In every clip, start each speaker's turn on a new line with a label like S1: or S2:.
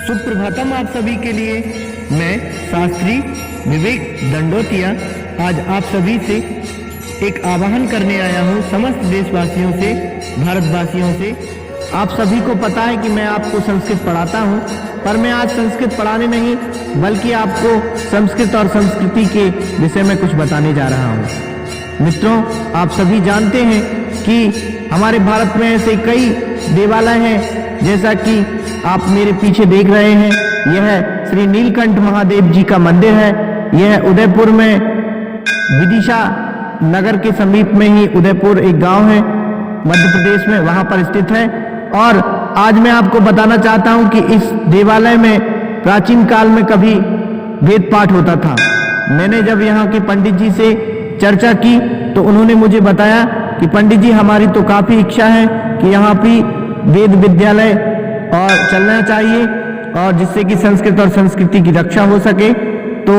S1: सुप्रभातम आप सभी के लिए। मैं शास्त्री विवेक दंडोतिया आज आप सभी से एक आह्वान करने आया हूँ, समस्त देशवासियों से, भारतवासियों से। आप सभी को पता है कि मैं आपको संस्कृत पढ़ाता हूँ, पर मैं आज संस्कृत पढ़ाने नहीं बल्कि आपको संस्कृत और संस्कृति के विषय में कुछ बताने जा रहा हूँ। मित्रों, आप सभी जानते हैं कि हमारे भारत में ऐसे कई देवालय हैं, जैसा कि आप मेरे पीछे देख रहे हैं। यह श्री नीलकंठ महादेव जी का मंदिर है। यह उदयपुर में विदिशा नगर के समीप में ही उदयपुर एक गांव है मध्य प्रदेश में, वहां पर स्थित है। और आज मैं आपको बताना चाहता हूं कि इस देवालय में प्राचीन काल में कभी वेद पाठ होता था। मैंने जब यहाँ के पंडित जी से चर्चा की तो उन्होंने मुझे बताया कि पंडित जी, हमारी तो काफी इच्छा है कि यहाँ भी वेद विद्यालय और चलना चाहिए, और जिससे कि संस्कृत और संस्कृति की रक्षा हो सके। तो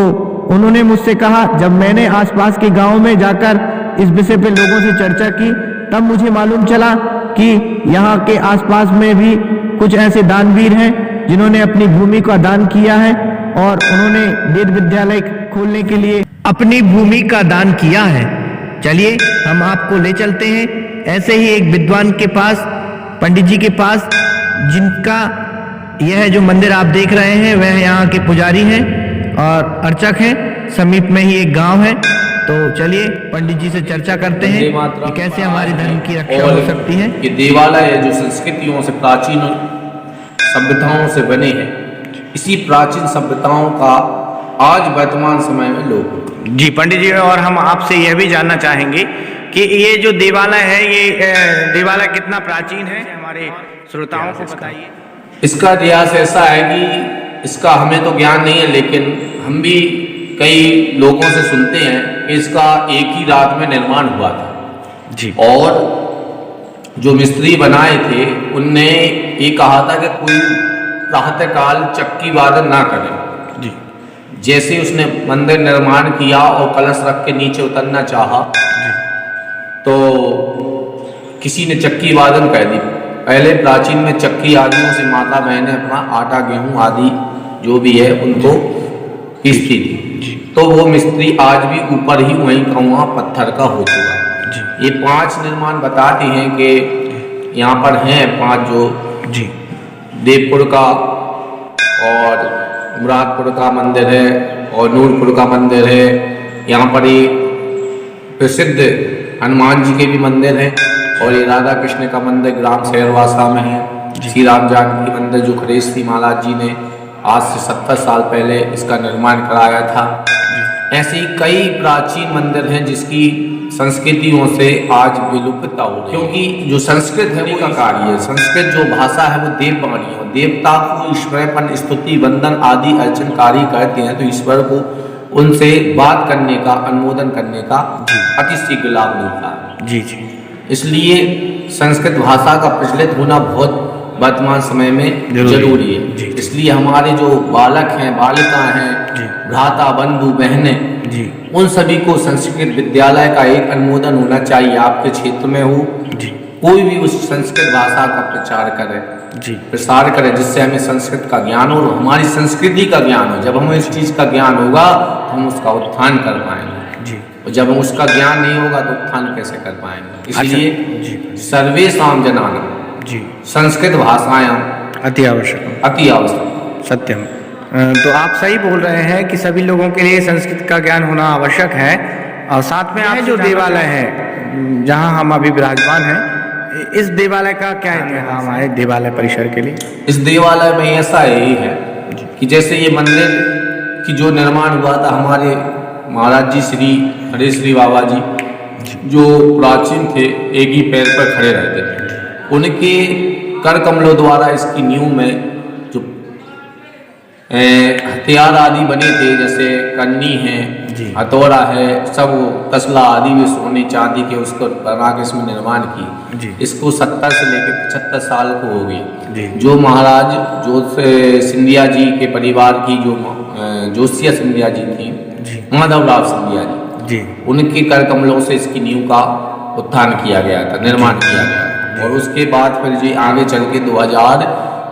S1: उन्होंने मुझसे कहा, जब मैंने आसपास के गांवों में जाकर इस विषय पे लोगों से चर्चा की, तब मुझे मालूम चला कि यहाँ के आसपास में भी कुछ ऐसे दानवीर हैं जिन्होंने अपनी भूमि का दान किया है और उन्होंने वेद विद्यालय खोलने के लिए अपनी भूमि का दान किया है। चलिए हम आपको ले चलते हैं ऐसे ही एक विद्वान के पास, पंडित जी के पास, जिनका यह जो मंदिर आप देख रहे हैं वह यहाँ के पुजारी हैं और अर्चक हैं। समीप में ही एक गांव है। तो चलिए पंडित जी से चर्चा करते हैं कि कैसे हमारे धर्म की रक्षा हो सकती है।
S2: ये देवालय जो संस्कृतियों से, प्राचीन सभ्यताओं से बने हैं, इसी प्राचीन सभ्यताओं का आज वर्तमान समय में लोग।
S1: जी पंडित जी, और हम आपसे यह भी जानना चाहेंगे कि ये जो देवालय है, ये देवालय कितना प्राचीन है, हमारे श्रोताओं को बताइए।
S2: इसका इतिहास ऐसा है कि इसका हमें तो ज्ञान नहीं है, लेकिन हम भी कई लोगों से सुनते हैं कि इसका एक ही रात में निर्माण हुआ था
S1: जी।
S2: और जो मिस्त्री बनाए थे उनने ये कहा था कि कोई प्रातःकाल चक्की वादन ना करे
S1: जी।
S2: जैसे उसने मंदिर निर्माण किया और कलश रख के नीचे उतरना चाहा जी, तो किसी ने चक्की वादन कह दी। पहले प्राचीन में चक्की आदियों से माता बहनें अपना आटा गेहूं आदि जो भी है उनको पीसती थी। तो वो मिस्त्री आज भी ऊपर ही वहीं का वहाँ पत्थर का हो चुका। ये 5 निर्माण बताते हैं कि यहाँ पर हैं 5 जो
S1: जी,
S2: देवपुर का और मुरादपुर का मंदिर है और नूरपुर का मंदिर है। यहाँ पर एक प्रसिद्ध हनुमान जी के भी मंदिर है और ये राधा कृष्ण का मंदिर ग्राम शेरवासा में है। श्री राम जानकी मंदिर जो खरेश्री महाराज जी ने आज से 70 साल पहले इसका निर्माण कराया था। ऐसे ही कई प्राचीन मंदिर हैं जिसकी संस्कृतियों से आज विलुप्तता हो रही है, क्योंकि जो संस्कृत है वो का कार्य है। संस्कृत जो भाषा है वो देववाणी है। देवता को ईश्वरपन, स्तुति, वंदन आदि अर्चन कार्य करते हैं, तो ईश्वर को उनसे बात करने का, अनुमोदन करने का अति शीघ्र लाभ मिलता है।
S1: जी जी।
S2: इसलिए संस्कृत भाषा का प्रचलित होना बहुत वर्तमान समय में जरूरी है। इसलिए हमारे जो बालक हैं, बालिका हैं, भ्राता, बंधु, बहनें
S1: जी,
S2: उन सभी को संस्कृत विद्यालय का एक अनुमोदन होना चाहिए। आपके क्षेत्र में हो
S1: जी,
S2: कोई भी उस संस्कृत भाषा का प्रचार करे जी, प्रसार करे, जिससे हमें संस्कृत का ज्ञान हो, हमारी संस्कृति का ज्ञान हो। जब हमें इस चीज का ज्ञान होगा तो हम उसका उत्थान कर पाएंगे जी, और जब हम उसका ज्ञान नहीं होगा तो उत्थान कैसे कर पाएंगे। इसलिए सर्वेषां जनानां जी संस्कृत भाषाएं
S1: अति आवश्यक,
S2: अति आवश्यक,
S1: सत्यम। तो आप सही बोल रहे हैं कि सभी लोगों के लिए संस्कृत का ज्ञान होना आवश्यक है। और साथ में आप जो देवालय है जहां हम अभी विराजमान हैं, इस देवालय का क्या इतिहास है हमारे देवालय परिसर के लिए?
S2: इस देवालय में ऐसा यही है कि जैसे ये मंदिर की जो निर्माण हुआ था, हमारे महाराज जी श्री हरेश्री बाबा जी जो प्राचीन थे, एक ही पैर पर खड़े रहते थे। उनके कर कमलों द्वारा इसकी नींव में जो हथियार आदि बने थे, जैसे कन्नी है, हथौड़ा है, सब तसला आदि भी सोने चांदी के उसको बना के इसमें निर्माण की। इसको 70 से लेकर 75 साल को हो गई। जो महाराज जो सिंधिया जी के परिवार की जो जोशिया सिंधिया जी थी, माधवराव सिंधिया जी, उनके कर कमलों से इसकी नींव का उत्थान किया गया था, निर्माण किया गया था। और उसके बाद फिर जी आगे चल के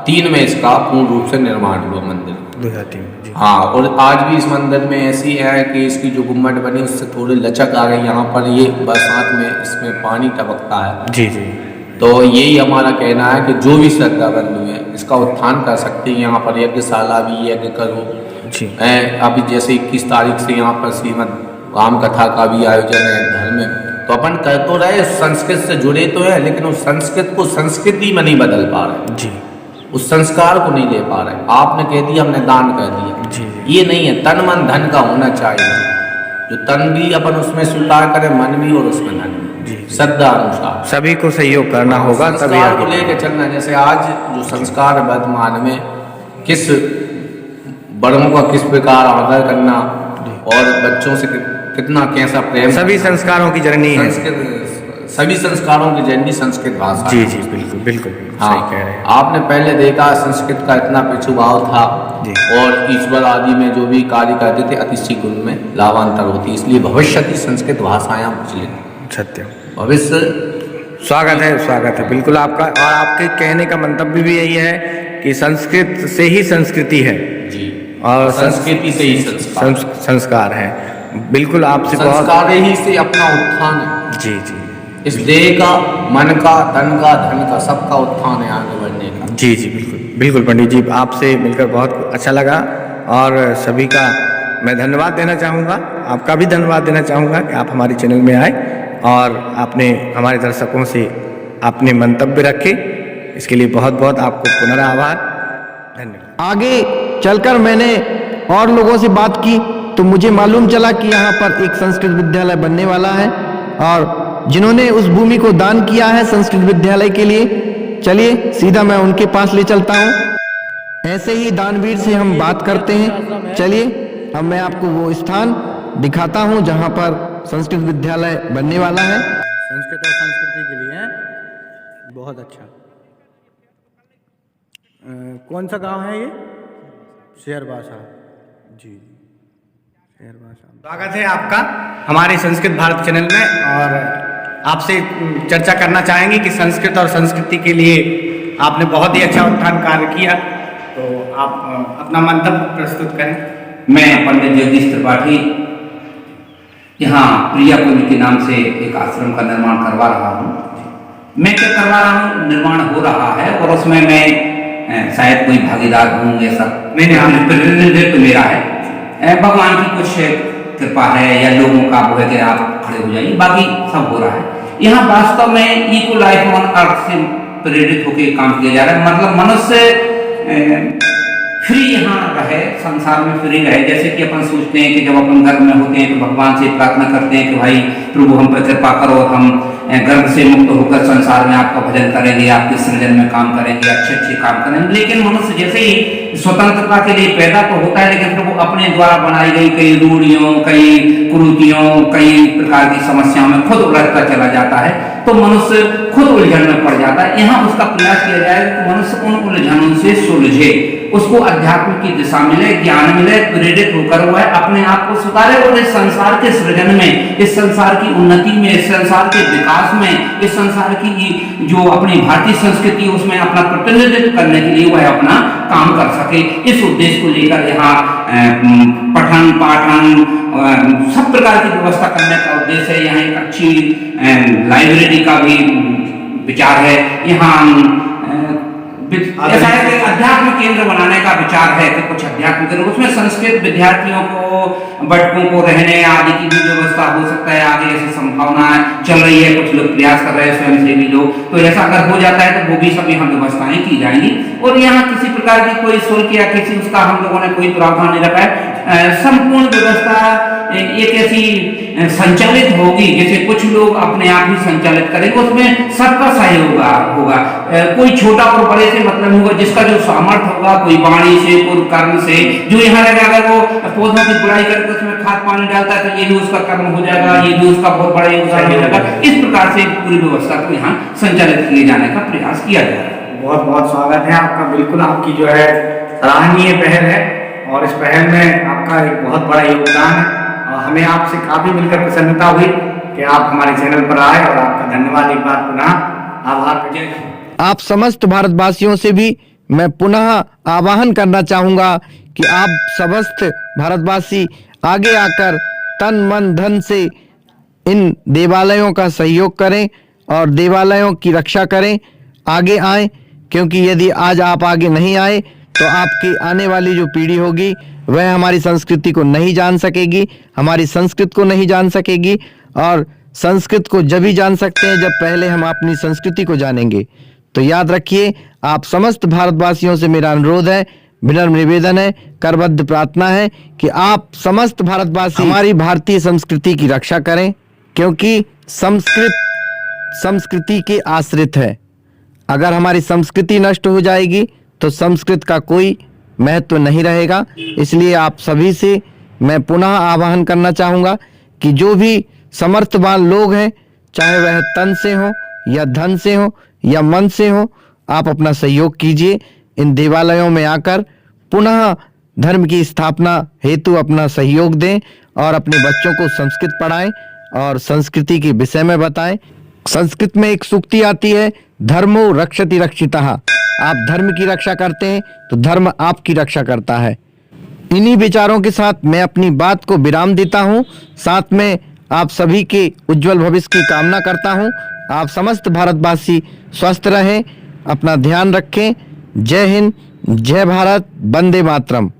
S2: 2003 में इसका पूर्ण रूप से निर्माण हुआ मंदिर।
S3: 2003 जी।
S2: हाँ, और आज भी इस मंदिर में ऐसी है कि इसकी जो गुम्बद बनी उससे थोड़ी लचक आ गई। यहाँ पर ये बरसात में इसमें पानी टपकता है।
S3: जी जी।
S2: तो यही हमारा कहना है कि जो भी श्रद्धाबंधु है इसका उत्थान कर सकते हैं। यहाँ पर यज्ञशाला भी यज्ञ करो
S3: जी।
S2: अभी जैसे 21 तारीख से यहाँ पर श्रीमद राम कथा का भी आयोजन है घर में, तो अपन कर तो रहे, संस्कृत से जुड़े तो है, लेकिन उस संस्कृत को संस्कृति में नहीं बदल पा रहे
S3: जी।
S2: उस संस्कार को नहीं ले पा रहे। आपने कह दिया हमने दान कर दिया
S3: जी।
S2: ये नहीं है, तन मन धन का होना चाहिए। जो तन भी अपन उसमें स्वीकार करें, मन भी और उसमें धन
S3: जी।
S2: भी, श्रद्धा अनुसार
S3: सभी को सहयोग करना होगा तभी
S2: संस्कार को
S3: आगे।
S2: लेकर चलना। जैसे आज जो संस्कार है वर्तमान में, किस बड़ों का किस प्रकार आदर करना और बच्चों से कितना कैसा प्रेम,
S3: सभी संस्कारों की जननी है।
S2: सभी संस्कारों की जननी संस्कृत भाषा।
S3: जी जी, बिल्कुल बिल्कुल बिल्कुल
S2: हाँ,
S3: सही कह रहे हैं।
S2: आपने पहले देखा संस्कृत का इतना पिछुभाव था
S3: जी।
S2: और ईश्वर आदि में जो भी कार्य करते थे अतिशय गुण में लाभांतर होती, इसलिए भविष्य की संस्कृत भाषाएं प्रचलित।
S3: सत्य।
S2: भविष्य
S3: स्वागत है बिल्कुल आपका। और आपके कहने का मंतव्य भी यही है कि संस्कृत से ही संस्कृति है
S2: जी,
S3: और
S2: संस्कृति से ही संस्कार,
S3: संस्कार है। बिल्कुल आपसे बहुत
S2: संस्कार ही से अपना उत्थान है।
S3: जी जी
S2: इस देह का, मन का, तन का, धन का, सबका उत्थान है आगे बढ़ने का।
S3: जी जी बिल्कुल बिल्कुल पंडित जी, आपसे मिलकर बहुत अच्छा लगा और सभी का मैं धन्यवाद देना चाहूँगा। आपका भी धन्यवाद देना चाहूँगा कि आप हमारे चैनल में आए और आपने हमारे दर्शकों से अपने मंतव्य रखे। इसके लिए बहुत बहुत आपको पुनराभार, धन्यवाद।
S1: आगे चलकर मैंने और लोगों से बात की तो मुझे मालूम चला कि यहाँ पर एक संस्कृत विद्यालय बनने वाला है और जिन्होंने उस भूमि को दान किया है संस्कृत विद्यालय के लिए, चलिए सीधा मैं उनके पास ले चलता हूँ। ऐसे ही दानवीर से हम बात करते हैं। चलिए अब मैं आपको वो स्थान दिखाता हूँ जहाँ पर संस्कृत विद्यालय बनने वाला है।
S3: संस्कृत और संस्कृति के लिए बहुत अच्छा। कौन सा गांव है ये? शेरबासा जी, शेरबासा। स्वागत है आपका हमारे संस्कृत भारत चैनल में और आपसे चर्चा करना चाहेंगे कि संस्कृत और संस्कृति के लिए आपने बहुत ही अच्छा उत्थान कार्य किया, तो आप अपना मंतव्य प्रस्तुत करें।
S4: मैं पंडित जगदीश त्रिपाठी यहाँ प्रिया कुंज के नाम से एक आश्रम का निर्माण करवा रहा हूँ। मैं क्या करवा रहा हूँ, निर्माण हो रहा है और उसमें मैं शायद कोई भागीदार हूँ, ऐसा नहीं, प्रतिनिधित्व मेरा है। भगवान की कुछ कृपा है या लोगों का वो है कि आप खड़े हो जाइए, बाकी सब हो रहा है। यहाँ वास्तव में इको लाइफ ऑन अर्थ से प्रेरित होकर काम किया जा रहा है। मतलब मनुष्य फ्री यहाँ रहे, संसार में फ्री रहे। जैसे कि अपन सोचते हैं कि जब अपन घर में होते हैं तो भगवान से प्रार्थना करते हैं कि भाई प्रभु हम पर कृपा करो, हम गर्भ से मुक्त होकर संसार में आपका भजन करेंगे, आपके सृजन में काम करेंगे, अच्छे अच्छे काम करेंगे। लेकिन मनुष्य जैसे ही स्वतंत्रता के लिए पैदा तो होता है, लेकिन प्रभु अपने द्वारा बनाई गई कई रूढ़ियों, कई कुरीतियों, कई प्रकार की समस्याओं में खुद उलझता चला जाता है, तो मनुष्य खुद उलझन में पड़ जाता है। यहाँ उसका प्रयास किया जाए कि मनुष्य उन उलझनों से सुलझे, उसको अध्यात्म की दिशा मिले, ज्ञान मिले, प्रेरित होकर वह अपने आप को सुधारे और इस संसार के सृजन में, इस संसार की उन्नति में, इस संसार के विकास में, इस संसार की जो अपनी भारतीय संस्कृति उसमें अपना प्रतिनिधित्व करने के लिए वह अपना काम कर सके। इस उद्देश्य को लेकर यहाँ पठन पाठन सब प्रकार की व्यवस्था करने का उद्देश्य है। यहाँ एक अच्छी लाइब्रेरी का भी विचार है। यहाँ ऐसा है कि अध्यात्म केंद्र बनाने का विचार है कि कुछ अध्यात्म केंद्र, उसमें संस्कृत विद्यार्थियों को, बैठकों को रहने आदि की भी व्यवस्था हो सकता है। आगे ऐसी संभावना चल रही है, कुछ लोग प्रयास कर रहे हैं, स्वयंसेवी लोग, तो ऐसा अगर हो जाता है तो वो भी सब यहाँ व्यवस्थाएं की जाएंगी। और यहाँ किसी प्रकार की कोई शुल्क या किसी उसका हम लोगों ने कोई प्रावधान नहीं रखा है। संपूर्ण व्यवस्था एक ऐसी संचालित होगी जैसे कुछ लोग अपने आप ही संचालित करेंगे, उसमें सबका सहयोग होगा। कोई छोटा और बड़े से मतलब होगा, जिसका जो सामर्थ्य होगा, कोई वाणी से, कोई कर्म से, जो यहाँ रहेगा अगर वो पौधों की बुराई करके उसमें खाद पानी डालता है तो ये भी उसका कर्म हो जाएगा, ये भी उसका बहुत बड़ा योगदान हो जाएगा। इस प्रकार से पूरी व्यवस्था को यहाँ संचालित किए जाने का प्रयास किया जा रहा है।
S3: बहुत बहुत स्वागत है आपका। बिल्कुल आपकी जो है सराहनीय पहल है और इस पहल में आपका एक बहुत बड़ा योगदान है। हमें आपसे काफी मिलकर प्रसन्नता हुई कि आप हमारे चैनल पर आए और आपका धन्यवाद एक बार पुनः आभार।
S1: आप समस्त भारतवासियों से भी मैं पुनः आह्वान करना चाहूँगा कि आप समस्त भारतवासी आगे आकर तन मन धन से इन देवालयों का सहयोग करें और देवालयों की रक्षा करें, आगे आएं, क्योंकि यदि आज आप आगे नहीं आए तो आपकी आने वाली जो पीढ़ी होगी वह हमारी संस्कृति को नहीं जान सकेगी, हमारी संस्कृत को नहीं जान सकेगी। और संस्कृत को जब ही जान सकते हैं जब पहले हम अपनी संस्कृति को जानेंगे। तो याद रखिए, आप समस्त भारतवासियों से मेरा अनुरोध है, विनम्र निवेदन है, करबद्ध प्रार्थना है कि आप समस्त भारतवासी हमारी भारतीय संस्कृति की रक्षा करें, क्योंकि संस्कृति के आश्रित है। अगर हमारी संस्कृति नष्ट हो जाएगी तो संस्कृत का कोई महत्व नहीं रहेगा। इसलिए आप सभी से मैं पुनः आह्वान करना चाहूँगा कि जो भी समर्थवान लोग हैं, चाहे वह तन से हो या धन से हो या मन से हो, आप अपना सहयोग कीजिए। इन देवालयों में आकर पुनः धर्म की स्थापना हेतु अपना सहयोग दें और अपने बच्चों को संस्कृत पढ़ाएं और संस्कृति के विषय में बताएं। संस्कृत में एक सूक्ति आती है, धर्मो रक्षति रक्षितः। आप धर्म की रक्षा करते हैं तो धर्म आपकी रक्षा करता है। इन्हीं विचारों के साथ मैं अपनी बात को विराम देता हूं। साथ में आप सभी के उज्जवल भविष्य की कामना करता हूं। आप समस्त भारतवासी स्वस्थ रहें, अपना ध्यान रखें। जय हिंद, जय भारत, वंदे मातरम।